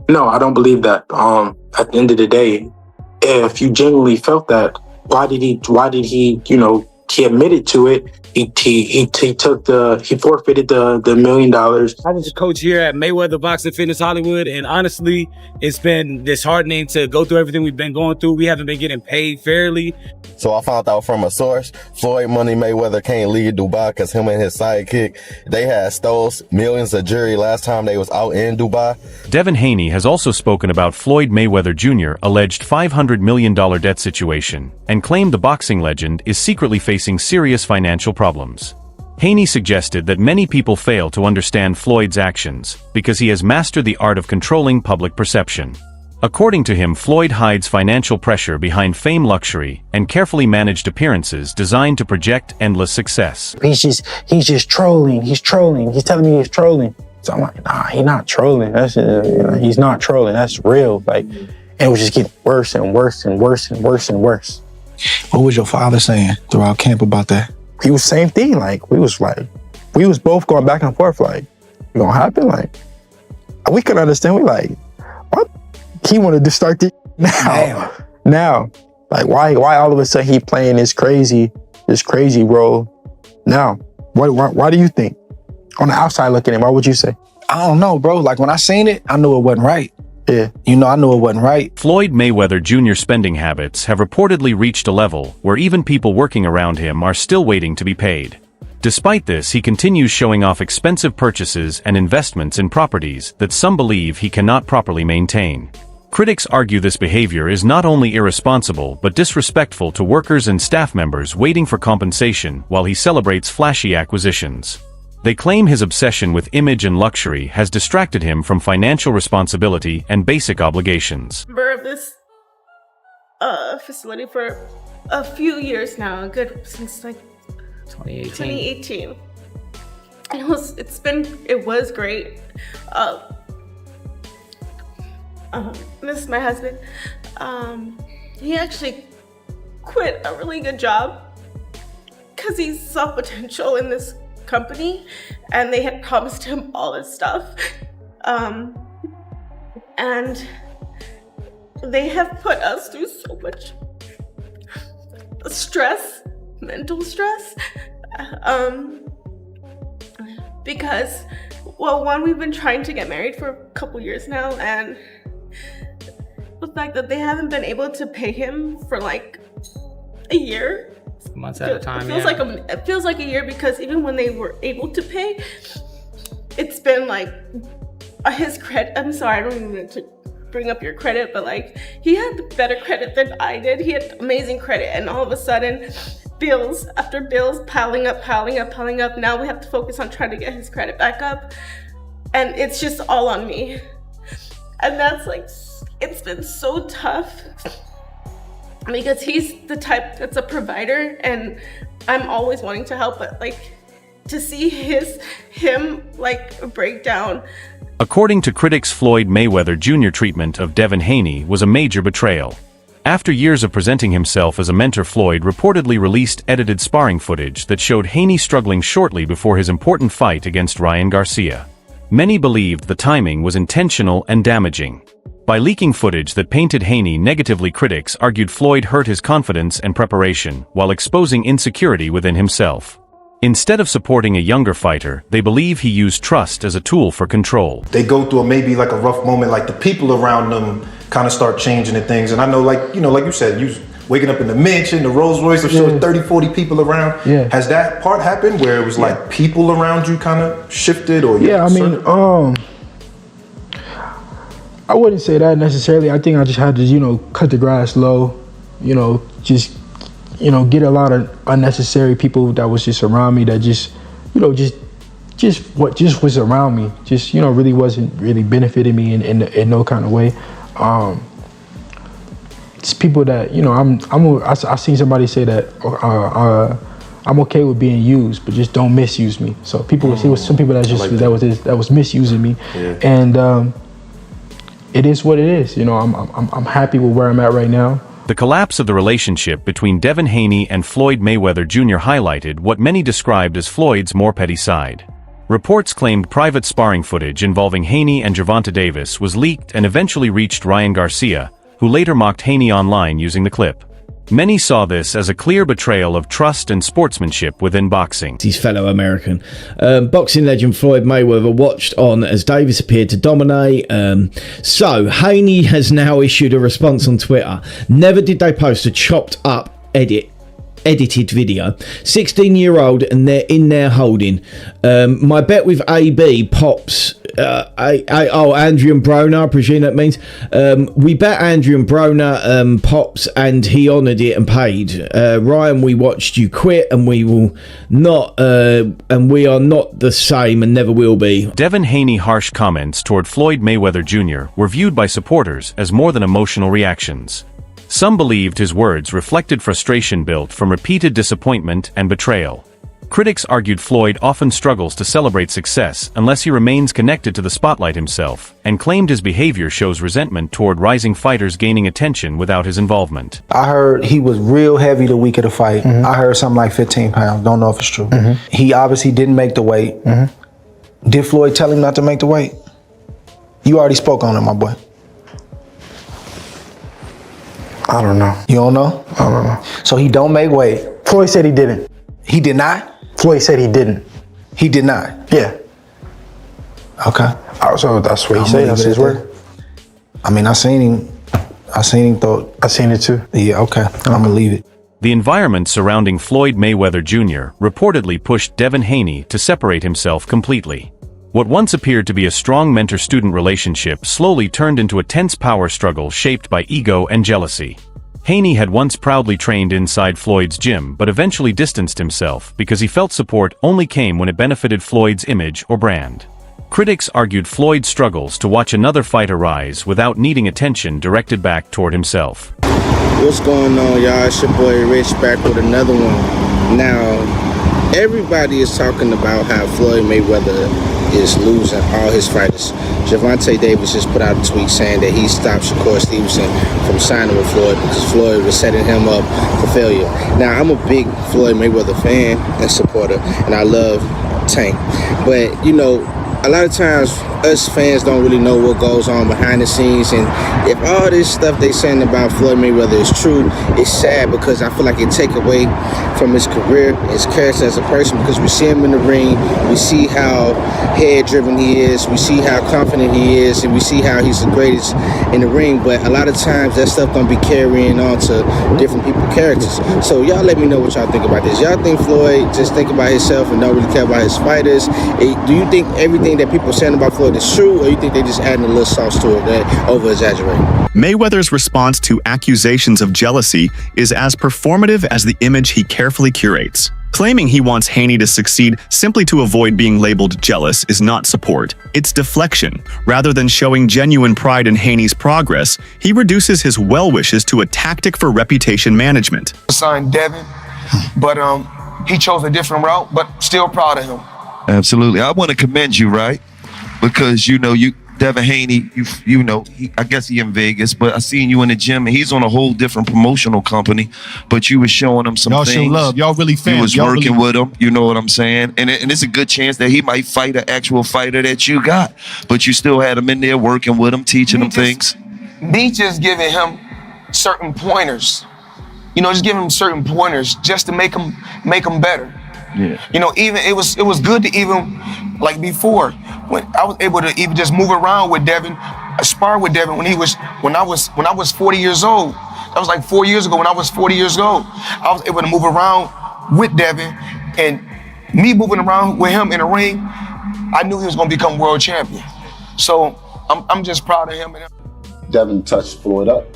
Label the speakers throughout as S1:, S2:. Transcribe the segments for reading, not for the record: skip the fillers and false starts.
S1: No, I don't believe that. At the end of the day, if you genuinely felt that, why did he, he admitted to it. He forfeited the $1 million.
S2: I was a coach here at Mayweather Boxing Fitness Hollywood, and honestly, it's been disheartening to go through everything we've been going through. We haven't been getting paid fairly.
S3: So I found out from a source, Floyd Money Mayweather can't leave Dubai because him and his sidekick, they had stole millions of jewelry last time they was out in Dubai.
S4: Devin Haney has also spoken about Floyd Mayweather Jr.'s alleged $500 million debt situation and claimed the boxing legend is secretly facing serious financial problems. Haney suggested that many people fail to understand Floyd's actions because he has mastered the art of controlling public perception. According to him, Floyd hides financial pressure behind fame, luxury, and carefully managed appearances designed to project endless success.
S1: He's just trolling. He's trolling. He's telling me he's trolling. So I'm like, nah, he's not trolling. He's not trolling. That's real. And it was just getting worse and worse and worse and worse and worse.
S5: What was your father saying throughout camp about that?
S1: He was same thing. We was both going back and forth. It gonna happen. We could understand. We what? He wanted to start this now. Why all of a sudden he playing this crazy role now? Why do you think? On the outside looking in, what would you say?
S5: I don't know, bro. When I seen it, I knew it wasn't right.
S1: Yeah.
S5: I knew it wasn't right.
S4: Floyd Mayweather Jr.'s spending habits have reportedly reached a level where even people working around him are still waiting to be paid. Despite this, he continues showing off expensive purchases and investments in properties that some believe he cannot properly maintain. Critics argue this behavior is not only irresponsible but disrespectful to workers and staff members waiting for compensation while he celebrates flashy acquisitions. They claim his obsession with image and luxury has distracted him from financial responsibility and basic obligations.
S6: Member of this facility for a few years now, since 2018. It was great. This is my husband. He actually quit a really good job because he saw potential in this company, and they had promised him all this stuff. And they have put us through so much stress, mental stress, because, one, we've been trying to get married for a couple years now, and the fact that they haven't been able to pay him for a year.
S2: Months at a time.
S6: It feels like a year, because even when they were able to pay, it's been his credit. I'm sorry, I don't even mean to bring up your credit, but he had better credit than I did. He had amazing credit, and all of a sudden, bills after bills piling up. Now we have to focus on trying to get his credit back up, and it's just all on me. And that's it's been so tough. Because he's the type that's a provider, and I'm always wanting to help, but to see him break down.
S4: According to critics, Floyd Mayweather Jr.'s treatment of Devin Haney was a major betrayal. After years of presenting himself as a mentor, Floyd reportedly released edited sparring footage that showed Haney struggling shortly before his important fight against Ryan Garcia. Many believed the timing was intentional and damaging. By leaking footage that painted Haney negatively, critics argued Floyd hurt his confidence and preparation while exposing insecurity within himself. Instead of supporting a younger fighter, they believe he used trust as a tool for control.
S7: They go through maybe a rough moment, the people around them kind of start changing and things. And I know, like you said, you waking up in the mansion, the Rolls Royce, of sure 30, 40 people around.
S5: Yeah.
S7: Has that part happened where it was people around you kind of shifted or?
S5: Yeah, I wouldn't say that necessarily. I think I just had to, cut the grass low, just, get a lot of unnecessary people that was just around me that just was around me, just, really wasn't really benefiting me in no kind of way. It's people that, I seen somebody say that, I'm okay with being used, but just don't misuse me. So it was some people that was misusing me.
S7: Yeah.
S5: And, it is what it is. I'm happy with where I'm at right now.
S4: The collapse of the relationship between Devin Haney and Floyd Mayweather Jr. highlighted what many described as Floyd's more petty side. Reports claimed private sparring footage involving Haney and Gervonta Davis was leaked and eventually reached Ryan Garcia, who later mocked Haney online using the clip. Many saw this as a clear betrayal of trust and sportsmanship within boxing.
S8: His fellow American. Boxing legend Floyd Mayweather watched on as Davis appeared to dominate. So, Haney has now issued a response on Twitter. Never did they post a chopped up edited video. 16-year-old and they're in there holding. My bet with AB Pops. Andrew and Broner, I presume that means. We bet Andrew and Broner Pops and he honoured it and paid. Ryan, we watched you quit and we will not, and we are not the same and never will be.
S4: Devin Haney harsh comments toward Floyd Mayweather Jr. were viewed by supporters as more than emotional reactions. Some believed his words reflected frustration built from repeated disappointment and betrayal. Critics argued Floyd often struggles to celebrate success unless he remains connected to the spotlight himself, and claimed his behavior shows resentment toward rising fighters gaining attention without his involvement.
S9: I heard he was real heavy the week of the fight. I heard something like 15 pounds. Don't know if it's true. He obviously didn't make the weight. Did Floyd tell him not to make the weight? You already spoke on it, my boy.
S1: I don't know.
S9: You don't know?
S1: I don't know.
S9: So he don't make weight.
S1: Floyd said he didn't.
S9: He did not?
S1: Floyd said he didn't.
S9: He did not?
S1: Yeah.
S9: Okay.
S1: So that's what he said. That's his word.
S9: I mean, I seen him throw.
S1: I seen it too.
S9: Yeah, okay. I'm gonna leave it.
S4: The environment surrounding Floyd Mayweather Jr. reportedly pushed Devin Haney to separate himself completely. What once appeared to be a strong mentor-student relationship slowly turned into a tense power struggle shaped by ego and jealousy. Haney had once proudly trained inside Floyd's gym but eventually distanced himself because he felt support only came when it benefited Floyd's image or brand. Critics argued Floyd struggles to watch another fighter rise without needing attention directed back toward himself.
S10: What's going on, y'all? It's your boy Rich back with another one. Now, everybody is talking about how Floyd Mayweather is losing all his fighters. Gervonta Davis just put out a tweet saying that he stopped Shakur Stevenson from signing with Floyd because Floyd was setting him up for failure. Now, I'm a big Floyd Mayweather fan and supporter, and I love Tank. But, you know, a lot of times us fans don't really know what goes on behind the scenes, and if all this stuff they saying about Floyd Mayweather is true, it's sad because I feel like it take away from his career, his character as a person, because we see him in the ring, we see how head-driven he is, we see how confident he is, and we see how he's the greatest in the ring, but a lot of times that stuff don't be carrying on to different people's characters. So y'all let me know what y'all think about this. Y'all think Floyd just think about himself and don't really care about his fighters? Do you think everything that people are saying about Floyd is true, or you think they just adding a little sauce to it that over-exaggerating?
S11: Mayweather's response to accusations of jealousy is as performative as the image he carefully curates. Claiming he wants Haney to succeed simply to avoid being labeled jealous is not support, it's deflection. Rather than showing genuine pride in Haney's progress, he reduces his well wishes to a tactic for reputation management.
S12: Signed Devin, but he chose a different route, but still proud of him.
S13: Absolutely. I want to commend you, right? Because, Devin Haney, I guess he in Vegas, but I seen you in the gym and he's on a whole different promotional company, but you was showing him some things.
S14: Y'all show love. Y'all really fans.
S13: You was working with him, you know what I'm saying? And it's a good chance that he might fight an actual fighter that you got, but you still had him in there working with him, teaching him things.
S12: Me just giving him certain pointers, just giving him certain pointers just to make him better.
S13: Yeah.
S12: Even it was good to even, like before, when I was able to even just move around with Devin, spar with Devin when I was 40 years old. That was like 4 years ago. When I was 40 years old, I was able to move around with Devin, and me moving around with him in the ring, I knew he was going to become world champion. So I'm just proud of him.
S15: Devin touched Floyd up.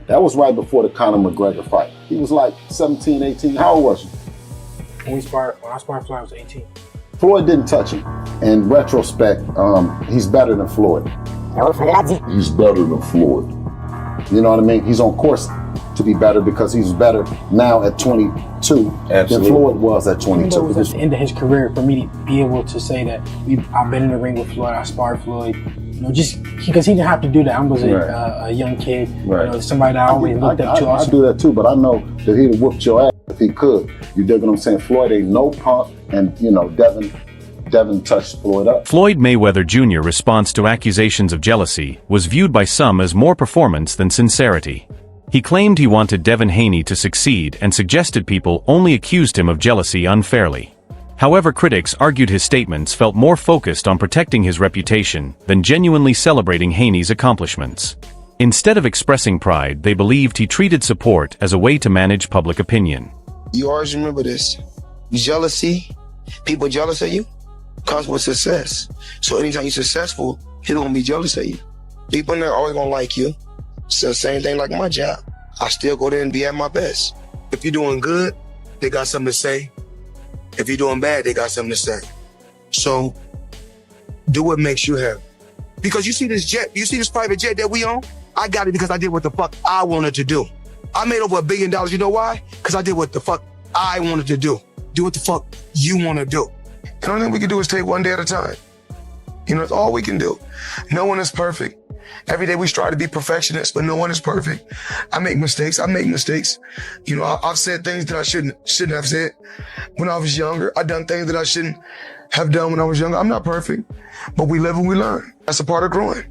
S15: That was right before the Conor McGregor fight. He was like 17, 18. How old was he?
S5: When I sparred Floyd, I was 18.
S15: Floyd didn't touch him. In retrospect, he's better than Floyd. He's better than Floyd. You know what I mean? He's on course to be better because he's better now at 22 than Floyd was at 22.
S5: It was at the end of his career for me to be able to say that I've been in the ring with Floyd, I sparred Floyd. Just because he didn't have to do that. I was a young kid, somebody that I always looked up to.
S15: I do that too, but I know that he'd have whooped your ass. if he could. You dig what I'm saying? Floyd ain't no punk, and you know, Devin touched Floyd up.
S4: Floyd Mayweather Jr.'s response to accusations of jealousy was viewed by some as more performance than sincerity. He claimed he wanted Devin Haney to succeed and suggested people only accused him of jealousy unfairly. However, critics argued his statements felt more focused on protecting his reputation than genuinely celebrating Haney's accomplishments. Instead of expressing pride, they believed he treated support as a way to manage public opinion.
S12: You always remember this. Jealousy, people jealous of you, comes with success. So anytime you're successful, people gonna be jealous of you. People in there always gonna like you. It's the same thing like my job. I still go there and be at my best. If you're doing good, they got something to say. If you're doing bad, they got something to say. So do what makes you happy. Because you see this jet, you see this private jet that we own? I got it because I did what the fuck I wanted to do. I made over $1 billion. You know why? Because I did what the fuck I wanted to do. Do what the fuck you want to do. And the only thing we can do is take one day at a time. You know, it's all we can do. No one is perfect. Every day we strive to be perfectionists, but no one is perfect. I make mistakes. You know, I've said things that I shouldn't have said when I was younger. I've done things that I shouldn't have done when I was younger. I'm not perfect, but we live and we learn. That's a part of growing.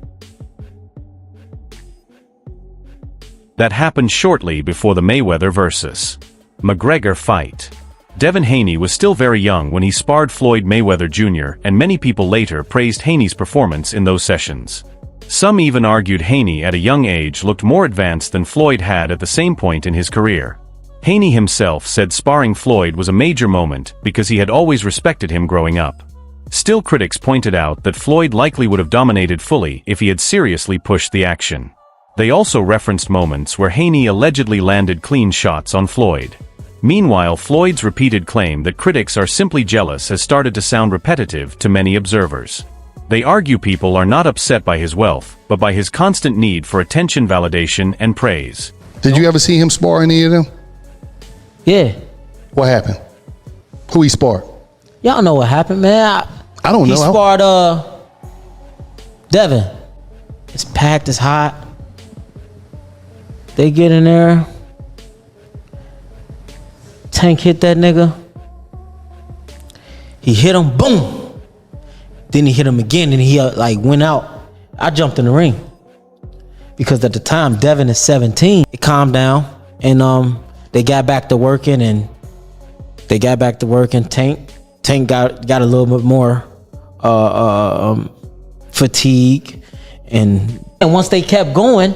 S4: That happened shortly before the Mayweather vs. McGregor fight. Devin Haney was still very young when he sparred Floyd Mayweather Jr., and many people later praised Haney's performance in those sessions. Some even argued Haney at a young age looked more advanced than Floyd had at the same point in his career. Haney himself said sparring Floyd was a major moment because he had always respected him growing up. Still, critics pointed out that Floyd likely would have dominated fully if he had seriously pushed the action. They also referenced moments where Haney allegedly landed clean shots on Floyd. Meanwhile, Floyd's repeated claim that critics are simply jealous has started to sound repetitive to many observers. They argue people are not upset by his wealth, but by his constant need for attention, validation, and praise.
S14: Did you ever see him spar any of them?
S16: Yeah.
S14: What happened? Who he sparred?
S16: Y'all know what happened, man.
S14: I don't know.
S16: He sparred Devin. It's packed, it's hot. They get in there. Tank hit that nigga. He hit him, boom. Then he hit him again, and he went out. I jumped in the ring because at the time Devin is 17. It calmed down, and they got back to working, Tank got a little bit more fatigue, and once they kept going,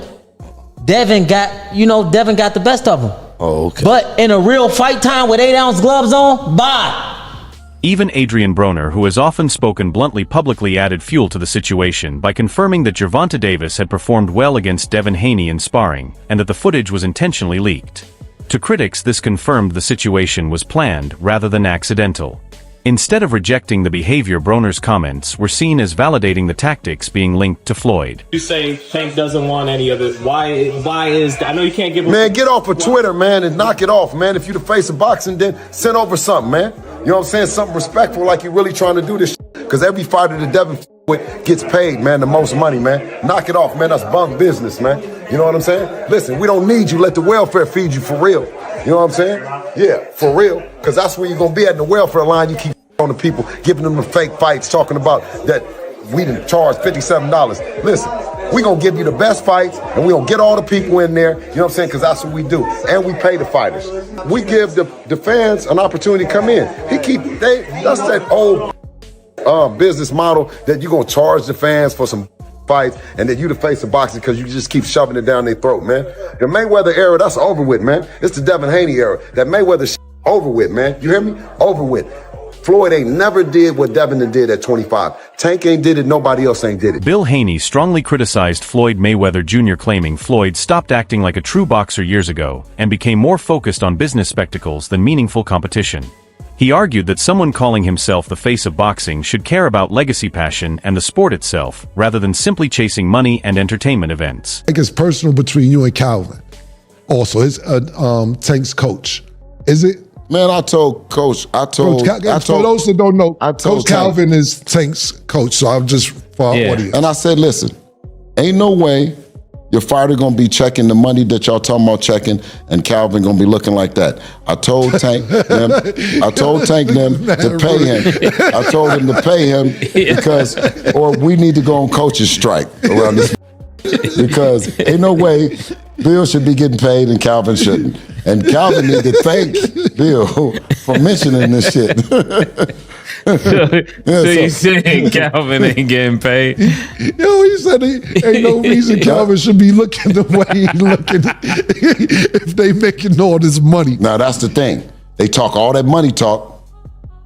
S16: Devin got the best of him.
S14: Oh, okay.
S16: But in a real fight time with 8-ounce gloves on, bye.
S4: Even Adrian Broner, who has often spoken bluntly publicly, added fuel to the situation by confirming that Gervonta Davis had performed well against Devin Haney in sparring, and that the footage was intentionally leaked. To critics, this confirmed the situation was planned rather than accidental. Instead of rejecting the behavior, Broner's comments were seen as validating the tactics being linked to Floyd.
S17: You say Tank doesn't want any of it. Why is that? I know you can't give him...
S18: Man, get off of Twitter, man, and knock it off, man. If you the face of boxing, then send over something, man. You know what I'm saying? Something respectful, like you're really trying to do this shit. Because every fighter that Devin with gets paid, man, the most money, man. Knock it off, man. That's bunk business, man. You know what I'm saying? Listen, we don't need you. Let the welfare feed you for real. You know what I'm saying? Yeah, for real. Because that's where you're going to be at in the welfare line. You keep on the people, giving them the fake fights, talking about that we didn't charge $57. Listen, we going to give you the best fights, and we going to get all the people in there, you know what I'm saying, because that's what we do. And we pay the fighters. We give the fans an opportunity to come in. That's that old business model that you're going to charge the fans for some fights, and then you the face of boxing because you just keep shoving it down their throat, man. The Mayweather era, that's over with, man. It's the Devin Haney era. That Mayweather shit over with, man. You hear me? Over with. Floyd ain't never did what Devin did at 25. Tank ain't did it, nobody else ain't did it.
S4: Bill Haney strongly criticized Floyd Mayweather Jr., claiming Floyd stopped acting like a true boxer years ago and became more focused on business spectacles than meaningful competition. He argued that someone calling himself the face of boxing should care about legacy, passion, and the sport itself, rather than simply chasing money and entertainment events.
S14: I think it's personal between you and Calvin. Also, it's Tank's coach. Is it?
S18: Man, I told Coach,
S14: for those that don't know, Coach Calvin is Tank's coach, so I'm just for our audience.
S18: And I said, listen, ain't no way
S15: Your fighter gonna be checking the money that y'all talking about checking, and Calvin gonna be looking like that. I told Tank them to pay him. I told him to pay him because, or we need to go on coach's strike around this because ain't no way Bill should be getting paid and Calvin shouldn't. And Calvin need to thank Bill for mentioning this shit.
S19: So you saying Calvin ain't getting paid?
S14: Yo, he said ain't no reason Calvin should be looking the way he looking if they making all this money.
S15: Now that's the thing. They talk all that money talk.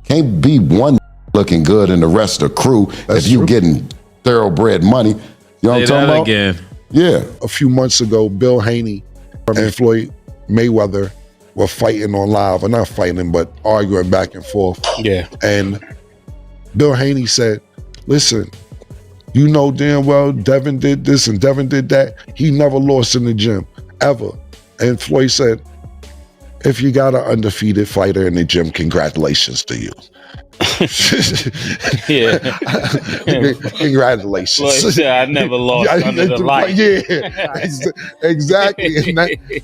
S15: Can't be one looking good and the rest of the crew if you getting thoroughbred money. You know what I'm talking about?
S19: Again.
S15: Yeah.
S14: A few months ago, Bill Haney and Floyd Mayweather were fighting on live, or not fighting, but arguing back and forth.
S19: Yeah.
S14: And Bill Haney said, listen, you know damn well Devin did this and Devin did that. He never lost in the gym, ever. And Floyd said, if you got an undefeated fighter in the gym, congratulations to you.
S19: Yeah.
S14: Congratulations.
S19: Floyd said, I never lost under the light.
S14: Yeah, exactly.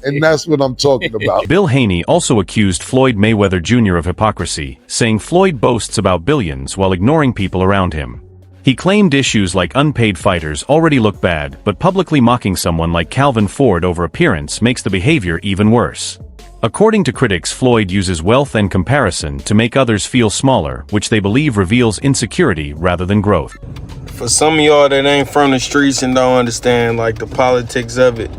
S14: And that's what I'm talking about.
S4: Bill Haney also accused Floyd Mayweather Jr. of hypocrisy, saying Floyd boasts about billions while ignoring people around him. He claimed issues like unpaid fighters already look bad, but publicly mocking someone like Calvin Ford over appearance makes the behavior even worse. According to critics, Floyd uses wealth and comparison to make others feel smaller, which they believe reveals insecurity rather than growth.
S10: For some of y'all that ain't from the streets and don't understand like the politics of it,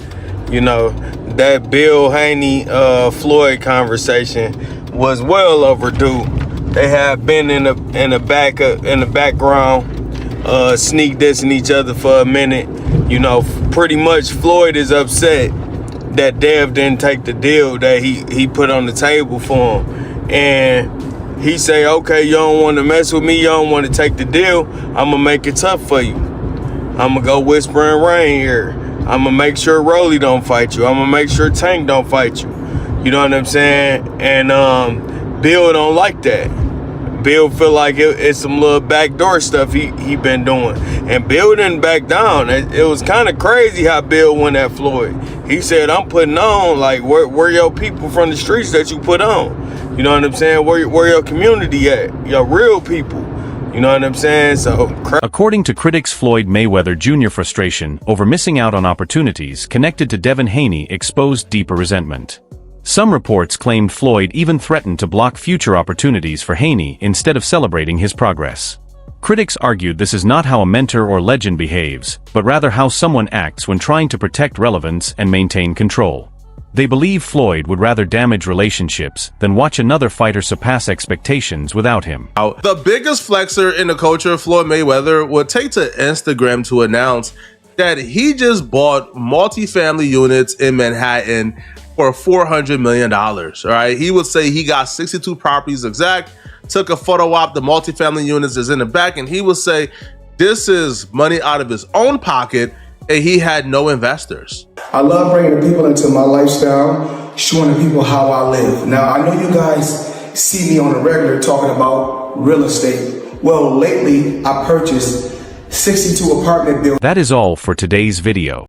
S10: you know, that Bill Haney Floyd conversation was well overdue. They have been in the background, sneak dissing each other for a minute. You know, pretty much Floyd is upset that Dev didn't take the deal that he put on the table for him. And he say, okay, you don't want to mess with me, you don't want to take the deal, I'm going to make it tough for you. I'm going to go whisper and rain here. I'm going to make sure Rolly don't fight you. I'm going to make sure Tank don't fight you. You know what I'm saying? And Bill don't like that. Bill feel like it's some little backdoor stuff he been doing. And Bill didn't back down. It was kind of crazy how Bill went at Floyd. He said, I'm putting on, like, where your people from the streets that you put on? You know what I'm saying? Where your community at? Your real people. You know what I'm saying? So,
S4: according to critics, Floyd Mayweather Jr. frustration over missing out on opportunities connected to Devin Haney exposed deeper resentment. Some reports claimed Floyd even threatened to block future opportunities for Haney instead of celebrating his progress. Critics argued this is not how a mentor or legend behaves, but rather how someone acts when trying to protect relevance and maintain control. They believe Floyd would rather damage relationships than watch another fighter surpass expectations without him.
S20: The biggest flexer in the culture, Floyd Mayweather, would take to Instagram to announce that he just bought multifamily units in Manhattan for $400 million, all right? He would say he got 62 properties exact, took a photo op, the multifamily units is in the back, and he would say this is money out of his own pocket, and he had no investors.
S21: I love bringing the people into my lifestyle, showing the people how I live. Now, I know you guys see me on the regular talking about real estate. Well, lately, I purchased 62 apartment buildings.
S4: That is all for today's video.